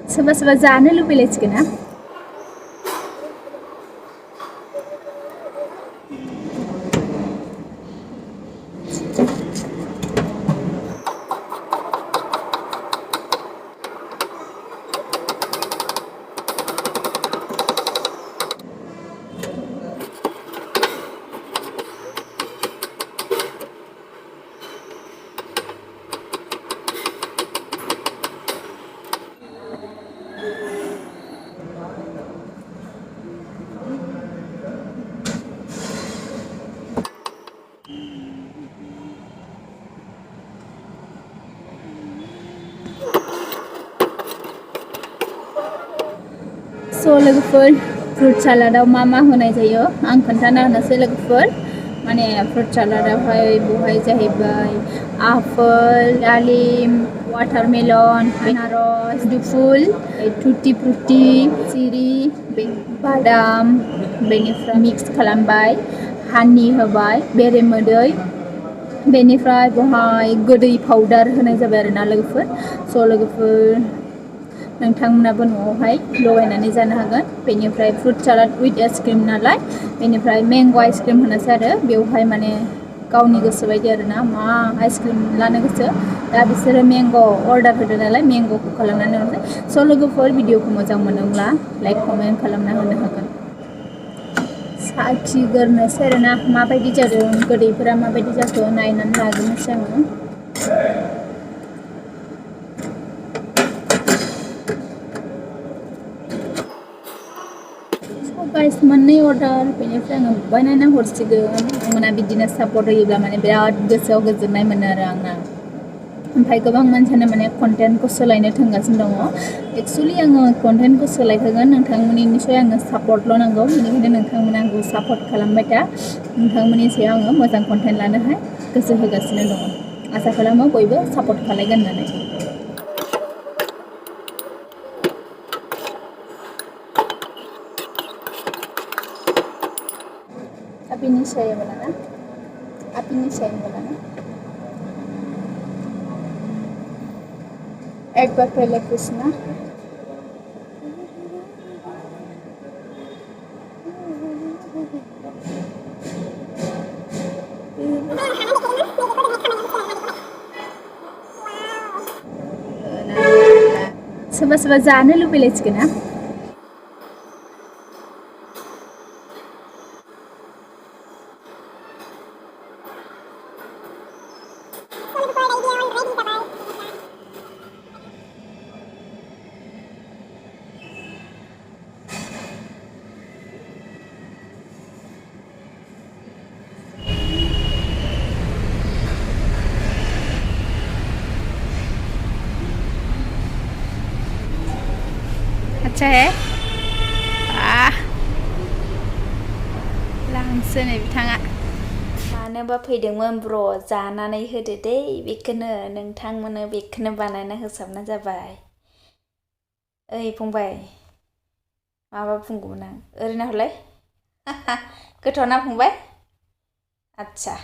सोरबा सोरबा जानो लुबैलायसिगोन ना लोगोफोर फ्रुट सालादाव मा होनाय जायो आं खोन्थाना होनोसै लोगोफोर माने फ्रुट सालादावहाय बहाय जाहैबाय आपेल दालिम वाटारमेलन आनारस दुफुल टुटि फ्रुटि चिरि बादाम बेनिफ्राय मिक्स खालामबाय हानि होबाय बेरेमोदै बेनिफ्राय बहाय गोदै पाउडार होनाय जाबाय आरोना लोगोफोर लोगोफोर नोंथांमोनाबो न'आवहाय लगायनानै जानो हागोन बेनिफ्राय फ्रुट सालाद विथ आइसक्रिम नालाय बेनिफ्राय मैंगो आइसक्रिम होनोसै आरो बेवहाय माने गावनि गोसो बायदि आरोना मा आइसक्रिम लानो गोसो दा बिसोरो मैंगो अर्डार होदो नालाय मैंगोखौ खालामनानै हरसै लोगोफोर भिडिअखौ मोजां मोनोब्ला लाइक कमेन्ट खालामना होनो हागोन साखिगोरनोसै आरोना माबायदि जादों गोदैफोरा माबायदि जाखो नायनानै लाग्रोनोसै आङो गाइस मोननै अर्डार बेनिफ्राय आङो बानायना हरसिगोन आंना बिदिनो सापर्ट होयोब्ला माने बिराद गोसोआव गोजोननाय मोनो आरो आंना ओमफ्राय गोबां मानसियानो माने कन्टेन्टखौ सोलायनो थांगासिनो दङ एक्चुअलि आङो कन्टेन्टखौ सोलायहोगोन नोंथांमोननि निसय आङो सापर्टल' नांगौ बेनिखायनो नोंथांमोना आंखौ सापर्ट खालामबाय था नोंथांमोननि सायाव आङो मोजां कन्टेन्ट लानोहाय गोसो होगासिनो दङ आसा खालामो बयबो सापर्ट खालायगोन होननानै Apinya saya mana? Apinya saya mana? Ek baar pehle पूछना सोरबा जानो लुबैलायसिगोन ना अच्छा है लांसो नै बिथाङा मानोबा फैदोंमोन ब्र जानानै होदो दे बेखौनो नोंथांमोननो बेखौनो बानायना होसाबना जाबाय ओइ फंबाय माबा बुंगौमोन आं ओरैनो हरलाय गोथाव ना फंबाय आच्छा